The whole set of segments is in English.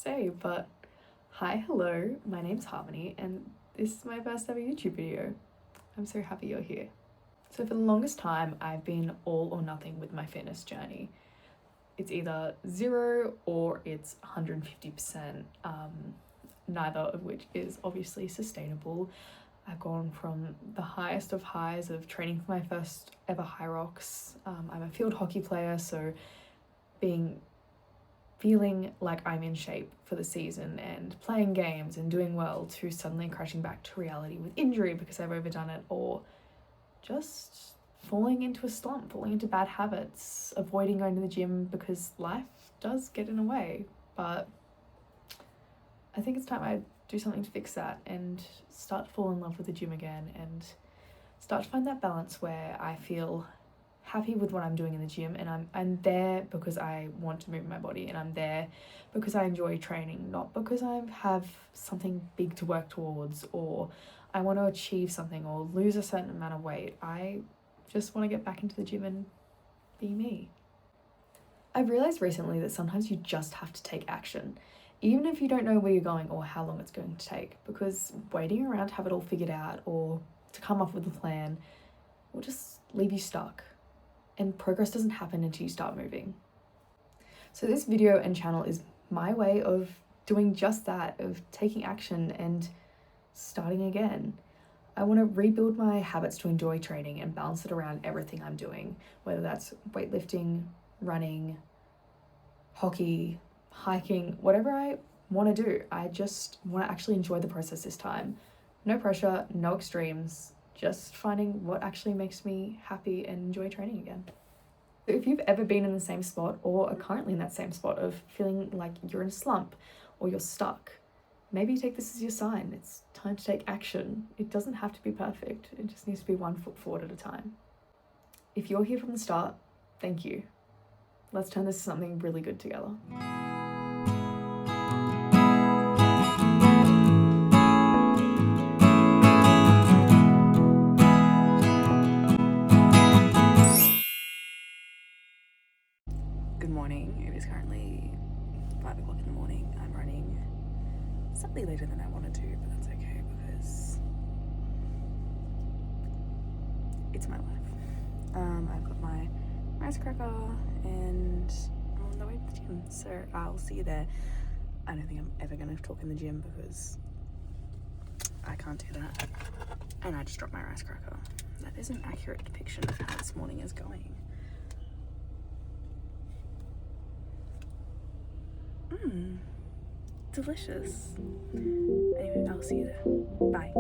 say, but hi, hello, my name's Harmony, and this is my first ever YouTube video. I'm so happy you're here. So for the longest time, I've been all or nothing with my fitness journey. It's either 0 or it's 150%, neither of which is obviously sustainable. I've gone from the highest of highs of training for my first ever Hyrox. I'm a field hockey player, so feeling like I'm in shape for the season and playing games and doing well, to suddenly crashing back to reality with injury because I've overdone it, or just falling into a slump, falling into bad habits, avoiding going to the gym because life does get in the way. But I think it's time I do something to fix that and start to fall in love with the gym again and start to find that balance where I feel happy with what I'm doing in the gym, and I'm there because I want to move my body, and I'm there because I enjoy training, not because I have something big to work towards or I want to achieve something or lose a certain amount of weight. I just want to get back into the gym and be me. I've realized recently that sometimes you just have to take action, even if you don't know where you're going or how long it's going to take, because waiting around to have it all figured out or to come up with a plan will just leave you stuck. And progress doesn't happen until you start moving. So this video and channel is my way of doing just that, of taking action and starting again. I want to rebuild my habits to enjoy training and balance it around everything I'm doing, whether that's weightlifting, running, hockey, hiking, whatever I want to do. I just want to actually enjoy the process this time. No pressure, no extremes, just finding what actually makes me happy and enjoy training again. If you've ever been in the same spot or are currently in that same spot of feeling like you're in a slump or you're stuck, maybe take this as your sign. It's time to take action. It doesn't have to be perfect. It just needs to be 1 foot forward at a time. If you're here from the start, thank you. Let's turn this into something really good together. Good morning. It is currently 5 o'clock in the morning. I'm running slightly later than I wanted to, but that's okay because it's my life. I've got my rice cracker and I'm on the way to the gym, so I'll see you there. I don't think I'm ever going to talk in the gym because I can't do that. And I just dropped my rice cracker. That is an accurate depiction of how this morning is going. Delicious. Anyway, I'll see you there. Bye.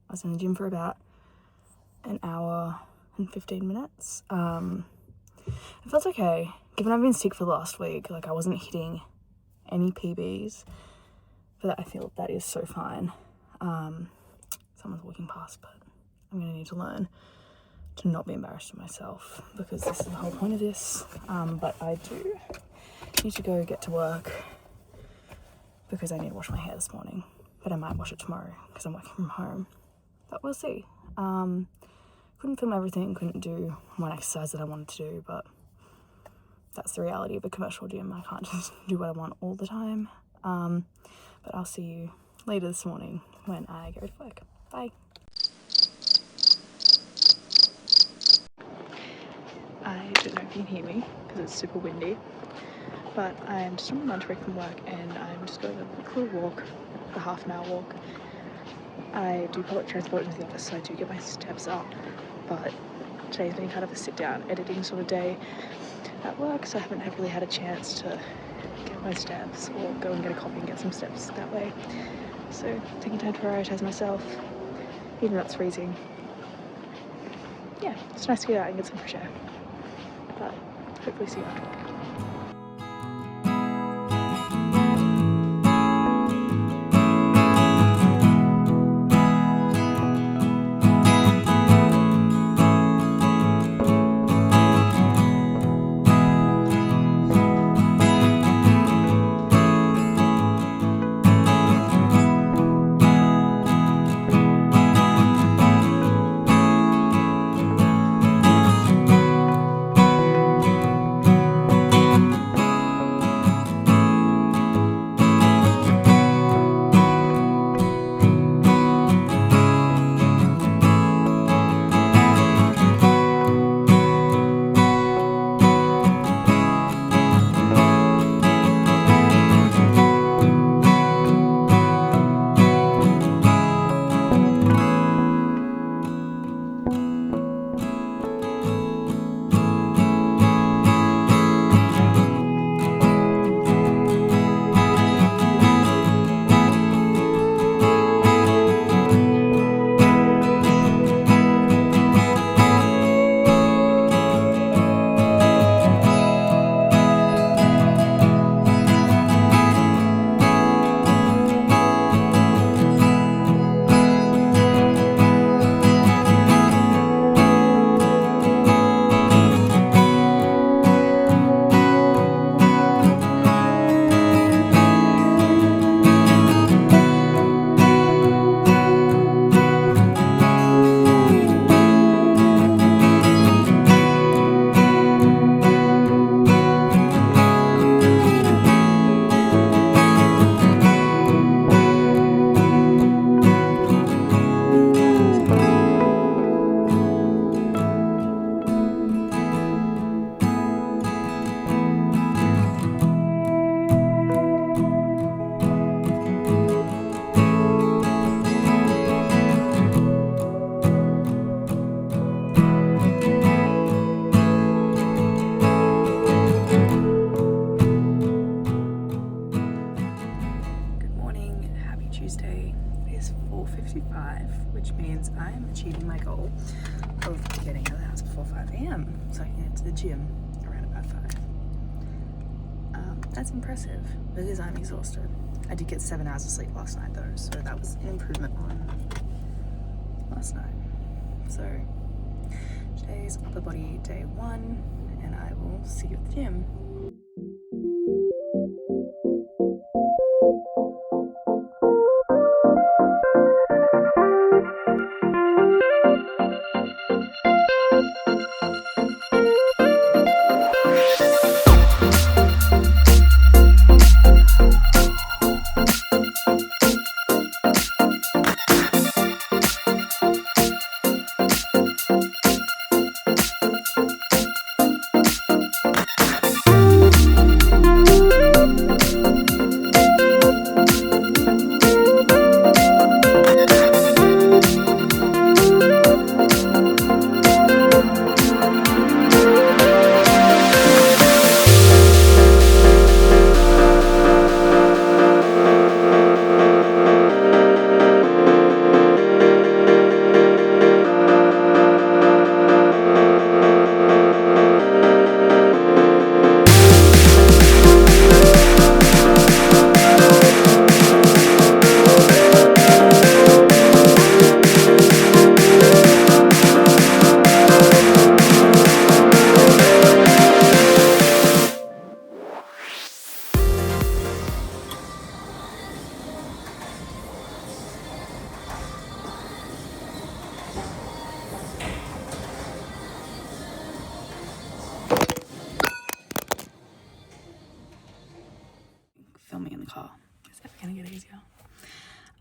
I was in the gym for about an hour and 15 minutes. It felt okay, given I've been sick for the last week. Like, I wasn't hitting any PBs, but I feel that is so fine. Someone's walking past, but I'm gonna need to learn to not be embarrassed of myself, because this is the whole point of this. But I do need to go get to work because I need to wash my hair this morning, but I might wash it tomorrow because I'm working from home, but we'll see. Couldn't film everything, couldn't do one exercise that I wanted to do, but that's the reality of a commercial gym. I can't just do what I want all the time. But I'll see you later this morning when I go to work. Bye. I don't know if you can hear me because it's super windy, but I'm just on my lunch break from work and I'm just going on a quick little walk, a half an hour walk. I do public transport into the office, so I do get my steps up, but today's been kind of a sit down editing sort of day at work, so I haven't really had a chance to get my steps or go and get a coffee and get some steps that way. So taking time to prioritise myself, even though it's freezing. Yeah, it's nice to get out and get some fresh air, but hopefully see you after work. Tuesday. It is 4:55, which means I'm achieving my goal of getting out of the house before 5 a.m. so I can get to the gym around about 5. That's impressive because I'm exhausted. I did get 7 hours of sleep last night though, so that was an improvement on last night. So today's upper body day 1 and I will see you at the gym.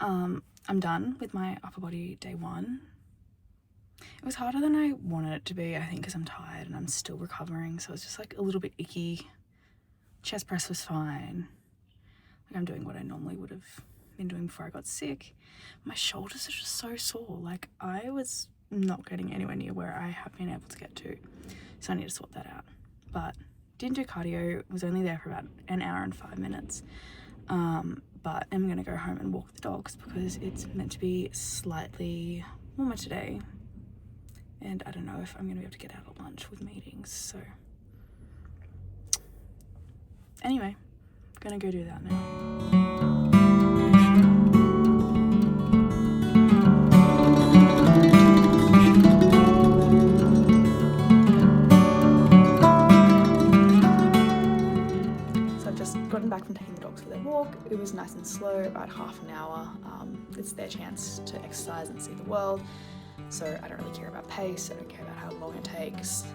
I'm done with my upper body day 1. It was harder than I wanted it to be, I think, because I'm tired and I'm still recovering, so it's just like a little bit icky. Chest press was fine. Like, I'm doing what I normally would have been doing before I got sick. My shoulders are just so sore. Like, I was not getting anywhere near where I have been able to get to, so I need to sort that out. But didn't do cardio, was only there for about an hour and 5 minutes. But I'm gonna go home and walk the dogs because it's meant to be slightly warmer today, and I don't know if I'm gonna be able to get out at lunch with meetings, so anyway, I'm gonna go do that now. Gotten back from taking the dogs for their walk. It was nice and slow, about half an hour. It's their chance to exercise and see the world, so I don't really care about pace, I don't care about how long it takes.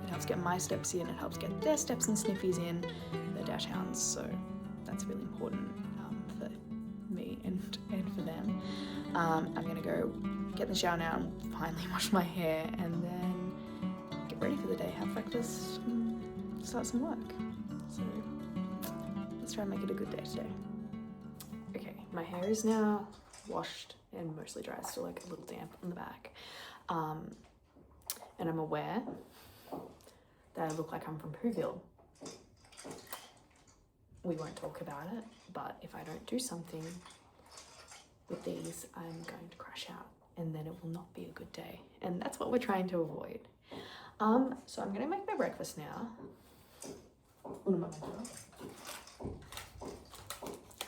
It helps get my steps in, it helps get their steps and sniffies in. They're dash hounds, so that's really important for me and for them. I'm gonna go get in the shower now and finally wash my hair and then get ready for the day, have breakfast, and start some work. So let's try and make it a good day today. Okay, my hair is now washed and mostly dry, still like a little damp on the back. And I'm aware that I look like I'm from Whoville. We won't talk about it, but if I don't do something with these, I'm going to crash out and then it will not be a good day. And that's what we're trying to avoid. So I'm gonna make my breakfast now.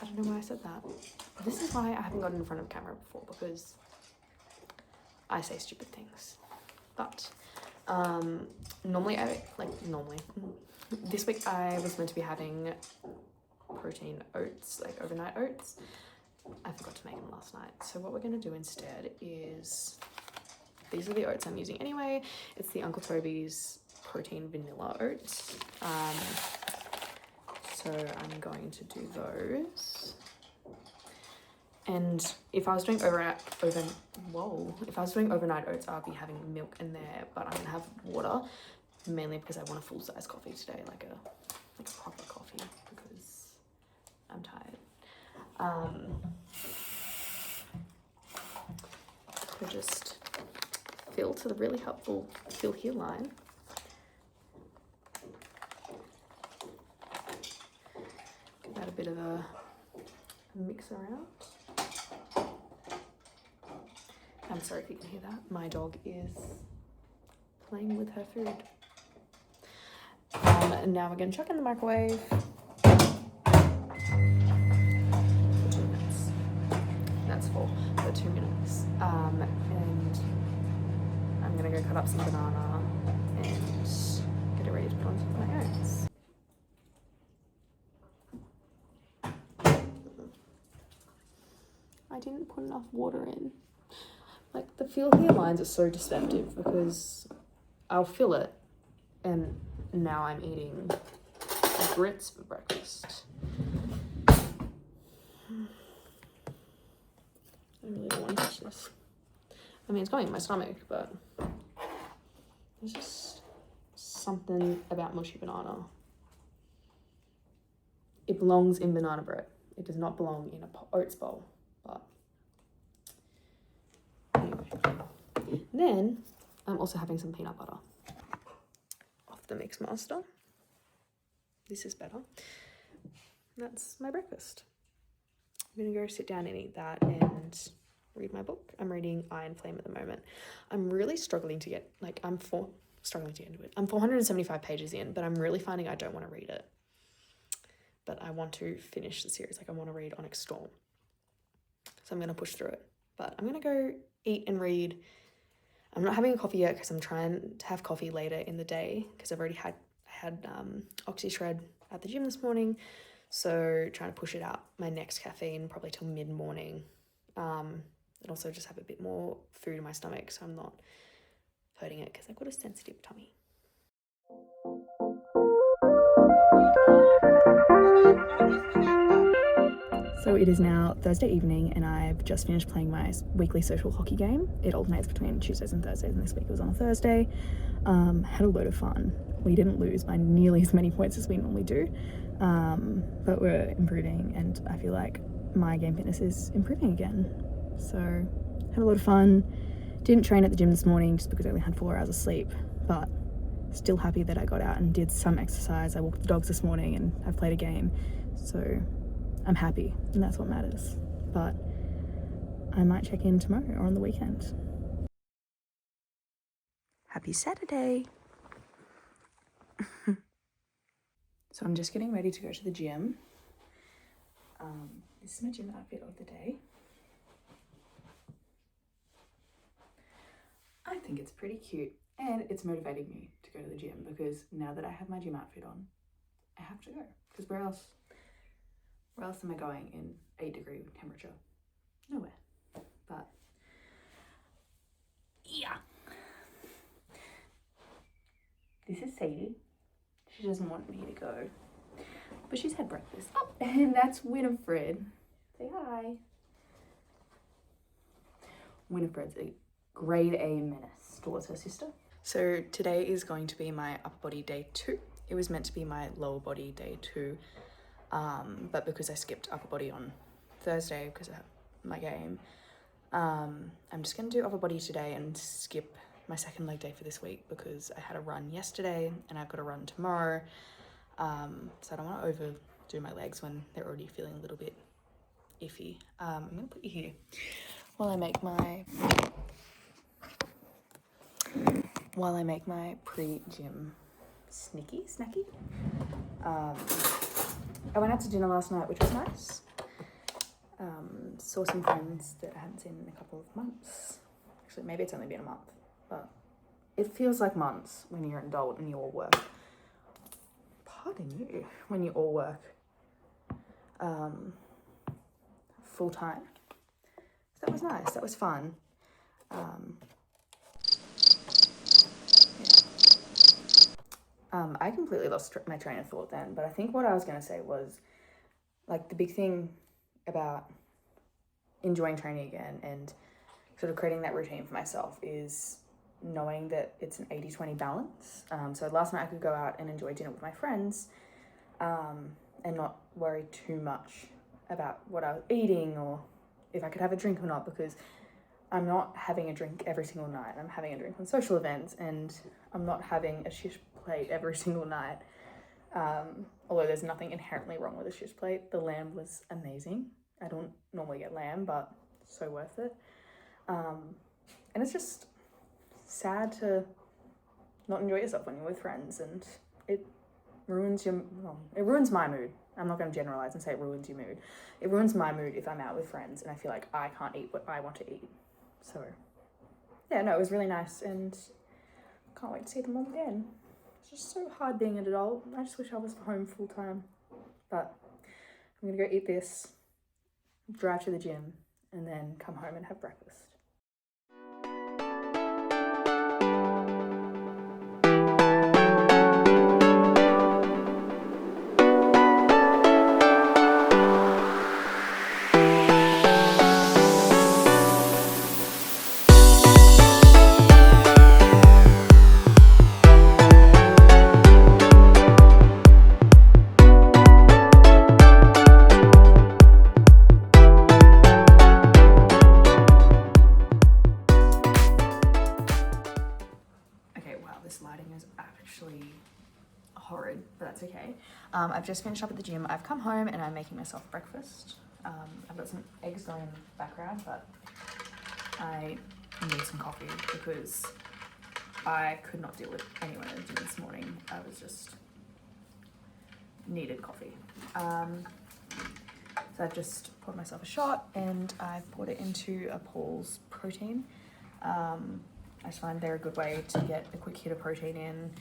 I don't know why I said that. This is why I haven't gotten in front of camera before, because I say stupid things. But normally, this week I was meant to be having protein oats, like overnight oats. I forgot to make them last night. So what we're gonna do instead is, these are the oats I'm using anyway. It's the Uncle Toby's protein vanilla oats. So I'm going to do those. And if I was doing overnight oats, I'd be having milk in there, but I'm gonna have water, mainly because I want a full-size coffee today, like a proper coffee, because I'm tired. So just fill to the really helpful fill here line. Add a bit of a mix around. I'm sorry if you can hear that. My dog is playing with her food. And now we're going to chuck in the microwave for 2 minutes. That's for 2 minutes. And I'm going to go cut up some banana and get it ready to put onto my oats. I didn't put enough water in. Like, the feel here lines are so deceptive because I'll fill it and now I'm eating grits for breakfast. I really don't want to touch this. I mean, it's going in my stomach, but there's just something about mushy banana. It belongs in banana bread. It does not belong in a oats bowl. But anyway, then I'm also having some peanut butter off the Mixmaster. This is better. That's my breakfast. I'm gonna go sit down and eat that and read my book. I'm reading Iron Flame at the moment. I'm really struggling to get, like, I'm 475 pages in, but I'm really finding I don't want to read it. But I want to finish the series. Like, I want to read Onyx Storm. So I'm going to push through it. But I'm going to go eat and read. I'm not having a coffee yet because I'm trying to have coffee later in the day because I've already had OxyShred at the gym this morning. So trying to push it out my next caffeine probably till mid-morning. And also just have a bit more food in my stomach so I'm not hurting it because I've got a sensitive tummy. So it is now Thursday evening and I've just finished playing my weekly social hockey game. It alternates between Tuesdays and Thursdays, and this week it was on a Thursday. Had a load of fun. We didn't lose by nearly as many points as we normally do, but we're improving and I feel like my game fitness is improving again. So had a lot of fun. Didn't train at the gym this morning just because I only had 4 hours of sleep, but still happy that I got out and did some exercise. I walked the dogs this morning and I've played a game, so I'm happy and that's what matters. But I might check in tomorrow or on the weekend. Happy Saturday. So I'm just getting ready to go to the gym. This is my gym outfit of the day. I think it's pretty cute and it's motivating me to go to the gym because now that I have my gym outfit on, I have to go, because where else am I going in 8-degree temperature? Nowhere. But yeah. This is Sadie. She doesn't want me to go, but she's had breakfast. Oh, and that's Winifred. Say hi. Winifred's a grade A menace towards her sister. So today is going to be my upper body day 2. It was meant to be my lower body day 2, but because I skipped upper body on Thursday because of my game, I'm just going to do upper body today and skip my second leg day for this week because I had a run yesterday and I've got a run tomorrow. So I don't want to overdo my legs when they're already feeling a little bit iffy. I'm going to put you here while I make my pre-gym snacky. I went out to dinner last night, which was nice. Saw some friends that I hadn't seen in a couple of months. Actually, maybe it's only been a month, but it feels like months when you're an adult and you all work. When you all work full time. So that was nice. That was fun. I completely lost my train of thought then, but I think what I was going to say was, like, the big thing about enjoying training again and sort of creating that routine for myself is knowing that it's an 80-20 balance. So last night I could go out and enjoy dinner with my friends and not worry too much about what I was eating or if I could have a drink or not, because I'm not having a drink every single night. I'm having a drink on social events and I'm not having a shish plate every single night. Although there's nothing inherently wrong with a shish plate. The lamb was amazing. I don't normally get lamb, but so worth it. And it's just sad to not enjoy yourself when you're with friends, and it ruins my mood. I'm not going to generalize and say it ruins your mood. It ruins my mood if I'm out with friends and I feel like I can't eat what I want to eat. So yeah, no, it was really nice and can't wait to see them all again. It's just so hard being an adult. I just wish I was home full time. But I'm gonna go eat this, drive to the gym, and then come home and have breakfast. Horrid, but that's okay. I've just finished up at the gym. I've come home and I'm making myself breakfast. I've got some eggs going in the background, but I need some coffee because I could not deal with anyone at the gym this morning. I was just needed coffee. So I've just poured myself a shot and I've poured it into a Paul's protein. I just find they're a good way to get a quick hit of protein in.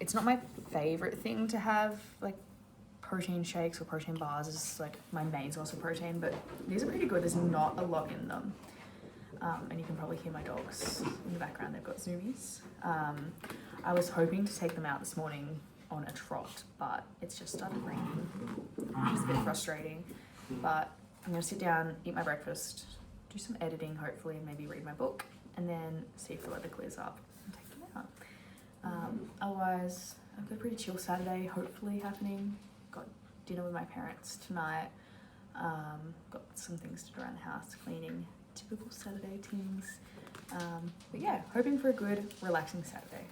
It's not my favorite thing to have, like protein shakes or protein bars. It's like my main source of protein, but these are pretty good. There's not a lot in them. And you can probably hear my dogs in the background. They've got zoomies. I was hoping to take them out this morning on a trot, but it's just started raining, which is a bit frustrating. But I'm going to sit down, eat my breakfast, do some editing hopefully, and maybe read my book, and then see if the weather clears up and take them out. Otherwise, I've got a pretty chill Saturday hopefully happening. Got dinner with my parents tonight. Got some things to do around the house, cleaning, typical Saturday things. But yeah, hoping for a good, relaxing Saturday.